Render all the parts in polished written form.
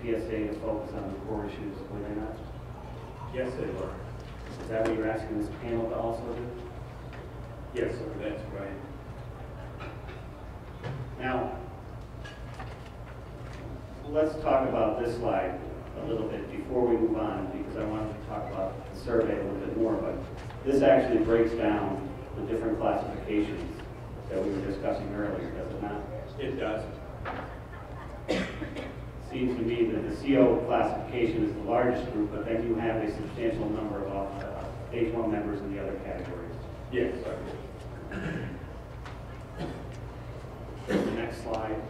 PSA to focus on the core issues, were they not? Yes, they were. Is that what you're asking this panel to also do? Yes, sir, that's right. Now, let's talk about this slide a little bit before we move on, because I wanted to talk about the survey a little bit more, but this actually breaks down the different classifications that we were discussing earlier, does it not? It does. Seems to me that the CO classification is the largest group, but then you have a substantial number of H-1 members in the other categories. Yes, sir. The next slide.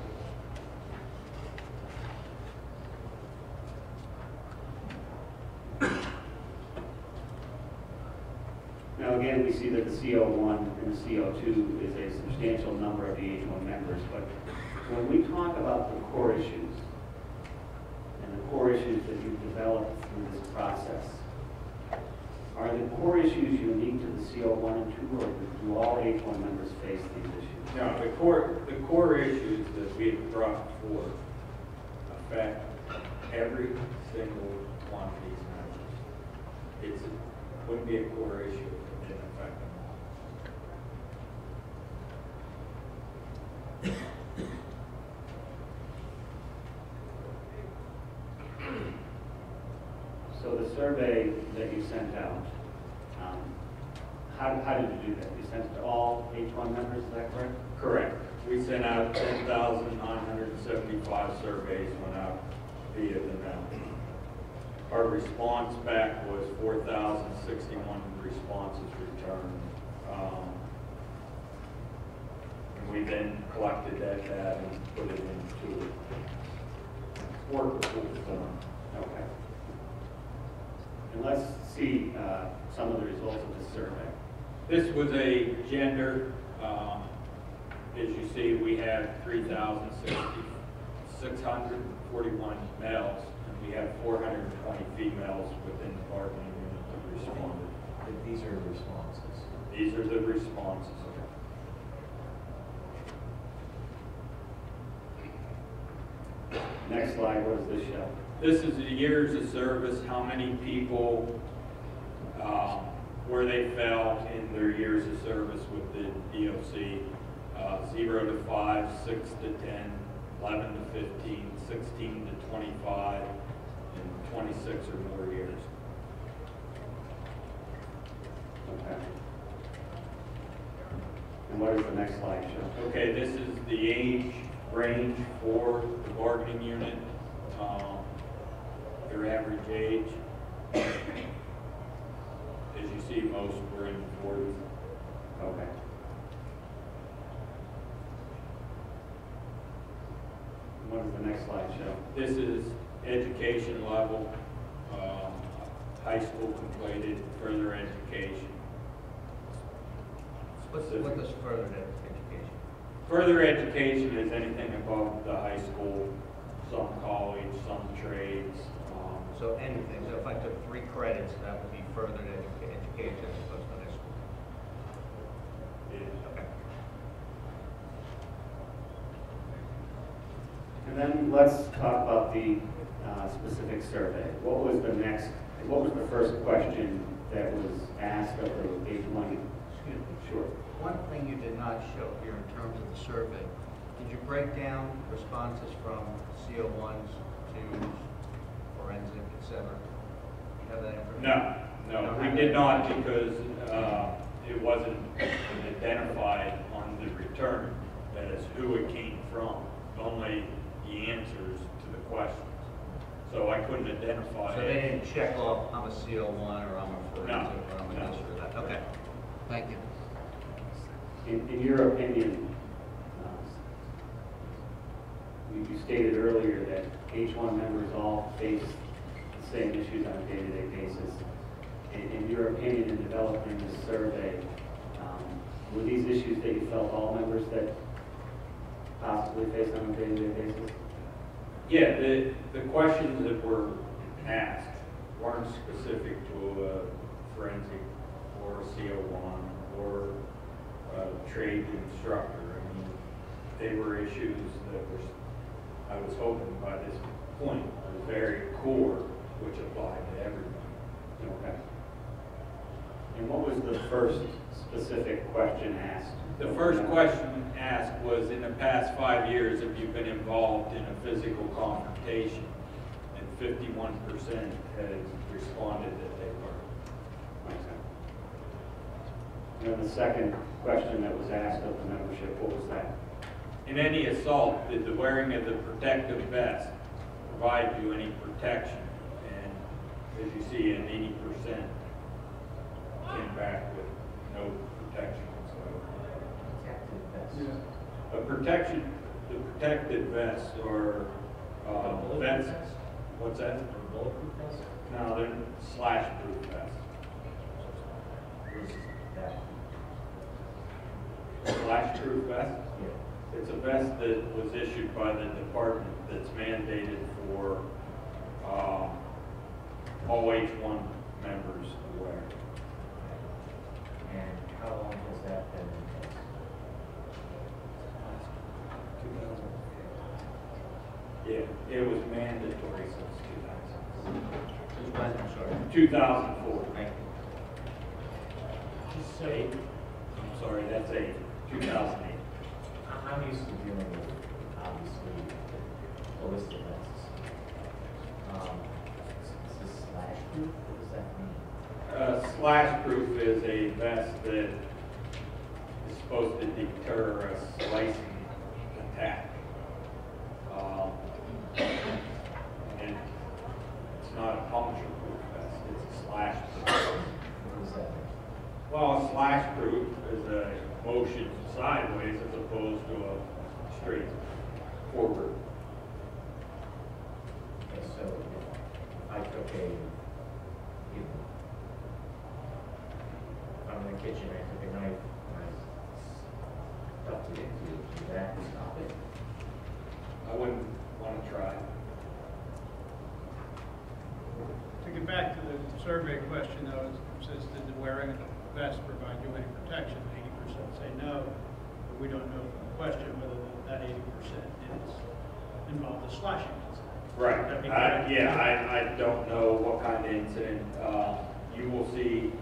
Now again, we see that the CO1 and the CO2 is a substantial number of the H-1 members, but when we talk about the core issues, and the core issues that you've developed through this process, are the core issues unique to the CO1 and 2, or do all H-1 members face these issues? No, the core issues that we have brought forth affect every single one of these members. It wouldn't be a core issue if it didn't affect them all. So the survey that you sent out, how did you do that? You sent it to all H-1 members, is that correct? Correct. We sent out 10,975 surveys, went out via the mail. Our response back was 4,061 responses returned. And we then collected that data and put it into workable form. Okay. And let's see some of the results of this survey. This was a gender. As you see, we had 3,641 males, and we had 420 females within the bargaining unit that responded. These are responses. These are the responses. Next slide, what does this show? This is the years of service, how many people, where they fell in their years of service with the DOC, 0 to 5, 6 to 10, 11 to 15, 16 to 25, and 26 or more years. Okay. And what does the next slide show? Okay, this is the age range for the bargaining unit, their average age. As you see, most were in the 40s. Okay. What does the next slide show? This is education level, high school completed, further education. What does further education? Further education is anything above the high school, some college, some trades. So anything. So if I took 3 credits, that would be further education as opposed to high school. Yeah. Okay. And then let's talk about the specific survey. What was the first question that was asked of the H-1? Excuse me. Sure. One thing you did not show here in terms of the survey, did you break down responses from CO1s, 2s, forensic, etc.? You have that information? No, we did not, because it wasn't identified on the return as who it came from, only the answers to the questions. So I couldn't identify So it. they didn't check off, I'm a CO1 or I'm a forensic or I'm a No. this or that? Okay. Thank you. In your opinion, you stated earlier that H-1 members all face the same issues on a day-to-day basis. In your opinion, in developing this survey, were these issues that you felt all members that possibly face on a day-to-day basis? Yeah, the questions that were asked weren't specific to a forensic or a CO1 or a trade instructor. I mean, they were issues that were, I was hoping by this point, I was very core, which applied to everyone. Okay. And what was the first specific question asked? The first question asked was, in the past 5 years, have you been involved in a physical confrontation? And 51% had responded that they were. Okay. And then the second question that was asked of the membership, what was that? In any assault, did the wearing of the protective vest provide you any protection? And as you see, an 80% came back with no protection whatsoever. A protection, the protective vests are vests. What's that? Bulletproof vest? No, they're slash-proof vests. Slash-proof vest? Yeah. It's a vest that was issued by the department that's mandated for all H-1 members to wear. And how long has that been in place? 2000. Yeah, it was mandatory since 2000. I'm sorry. 2004. Thank you. Eight. I'm sorry, that's 2008. I'm used to dealing with, obviously, ballistic vests. Is this slash proof? What does that mean? Slash-proof is a vest that is supposed to deter a slicing attack. And it's not a puncture-proof vest, it's a slash-proof. What does that mean? Well, a slash-proof is a motion sideways as opposed to a straight forward. Okay, so if I took if I'm in the kitchen, I took a knife and I stuffed it into it, would that stop it? I wouldn't want to try. To get back to the survey question, though, it says, did the wearing of the vest provide you any protection? 80% say no, but we don't know from the question whether that 80% is involved in slashing. Right. That'd be correct. I don't know what kind of incident. You will see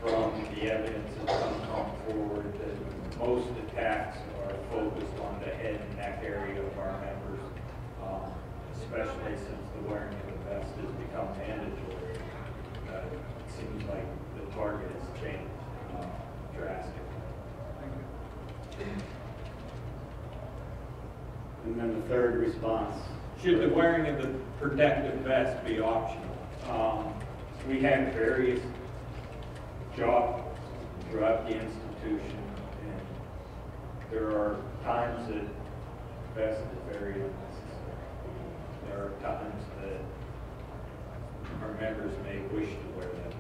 from the evidence that's come forward that most attacks are focused on the head and neck area of our members, especially since the wearing of the vest has become mandatory. It seems like the target has changed drastically. Thank you. And then the third response. Should the wearing of the protective vest be optional? We have various jobs throughout the institution, and there are times that vest is very unnecessary. There are times that our members may wish to wear that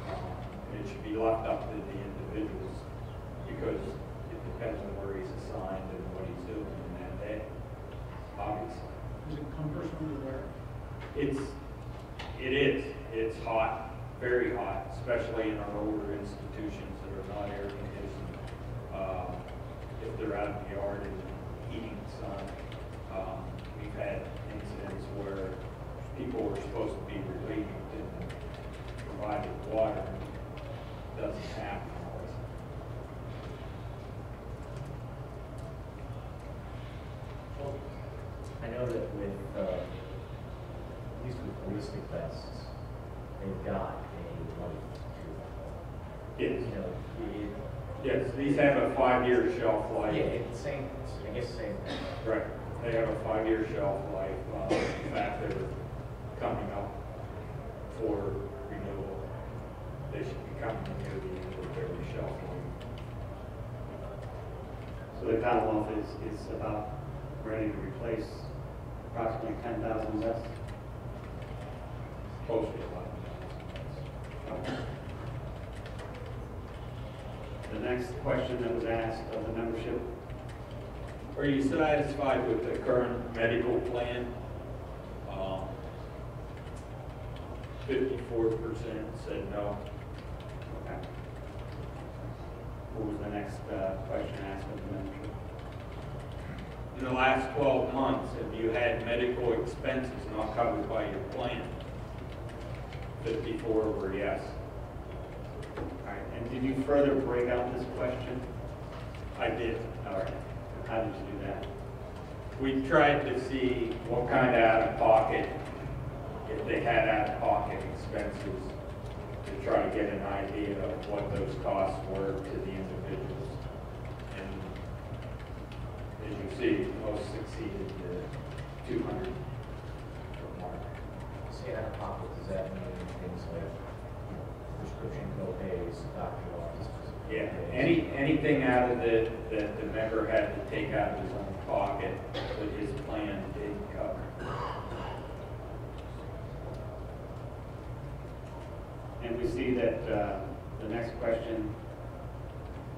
vest. It should be left up to the individuals because it depends on where he's assigned and what he's doing in that day, obviously. Is it cumbersome to wear? It is. It's hot, very hot, especially in our older institutions that are not air conditioned. If they're out in the yard in the heating sun, we've had incidents where people were supposed to be relieved and provided water. It doesn't happen always. I know that with, at least with ballistic vests, they've got a life to Yes. them. You know, Yes, these have a 5-year shelf life. yeah, it's the same, I guess same thing. Right. They have a 5-year shelf life. In fact, they're coming up for renewal. They should be coming near the end of their shelf life. So the Commonwealth is about ready to replace approximately 10,000 vests. Close to a lot. The next question that was asked of the membership, Are you satisfied with the current medical plan? 54% said no. okay. What was the next question asked of the membership? in the last 12 months, have you had medical expenses not covered by your plan? 54 were yes. All right, and did you further break out this question? I did. All right, how did you do that? We tried to see what kind of out-of-pocket, if they had out-of-pocket expenses, to try to get an idea of what those costs were to the individuals. And as you see, most succeeded the 200 or more. Say out of pocket, does that mean things like prescription co-pays, doctor office? Yeah, anything out of the, that the member had to take out of his own pocket that his plan did cover. And we see that the next question,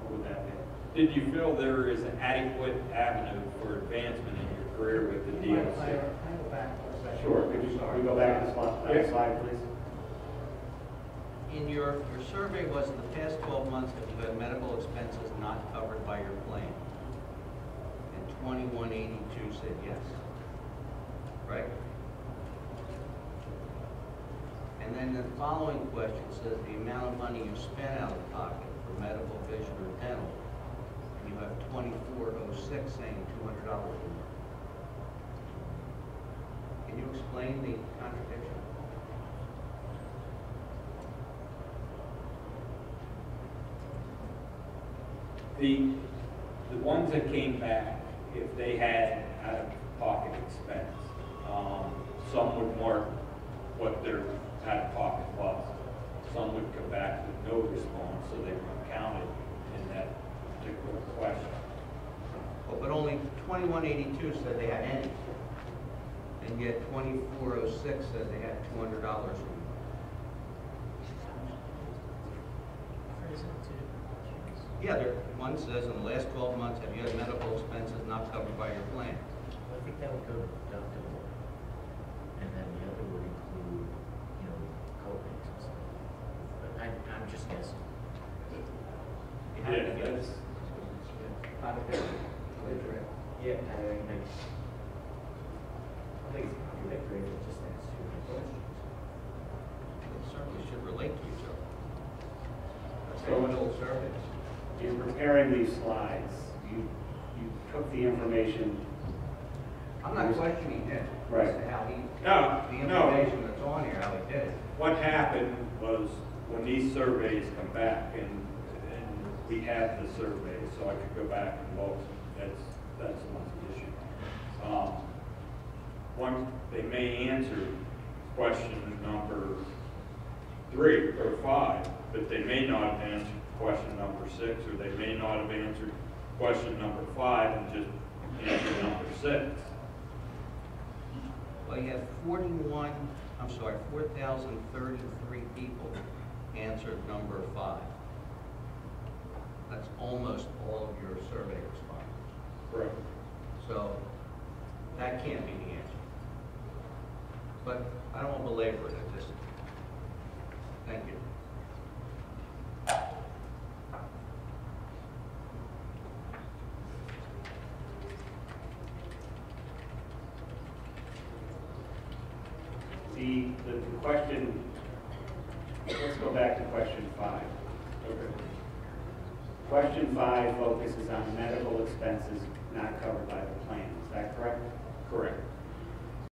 what would that be? Did you feel there is an adequate avenue for advancement in your career with the Can I DOC? go back for a second? Sure, could we go back to the slide, please? In your survey was in the past 12 months, have you had medical expenses not covered by your plan? And 2182 said yes. Right? And then the following question says the amount of money you spent out of pocket for medical, vision, or dental. And you have 2406 saying $200 or more. Can you explain the contradiction? The ones that came back, if they had out-of-pocket expense, some would mark what their out-of-pocket was. Some would come back with no response, so they weren't counted in that particular question. But only 2182 said they had any. And yet 2406 said they had $200 or more. Yeah, one says in the last 12 months, have you had medical expenses not covered by your plan? I think that would go to deductible. And then the other would include, you know, co-pays and stuff. But I'm just guessing. You have to Yeah, guess. Yeah, I think it's probably that great to just ask two questions. It certainly should relate to each other. That's So- how old surveys. In preparing these slides, you took the information. I'm not questioning him. Right. As to how he, No, the no. information that's on here, how he did it. What happened was when these surveys come back, and we have the surveys, so I could go back and look, that's one issue. One, they may answer question number 3 or 5, but they may not have answered question number 6, or they may not have answered question number 5 and just answered number 6. Well, you have 4,033 people answered number 5. That's almost all of your survey respondents. Correct. So that can't be the answer. But I don't want to belabor it, I just, thank you. The question, let's go back to question 5. Okay. Question 5 focuses on medical expenses not covered by the plan. Is that correct? Correct.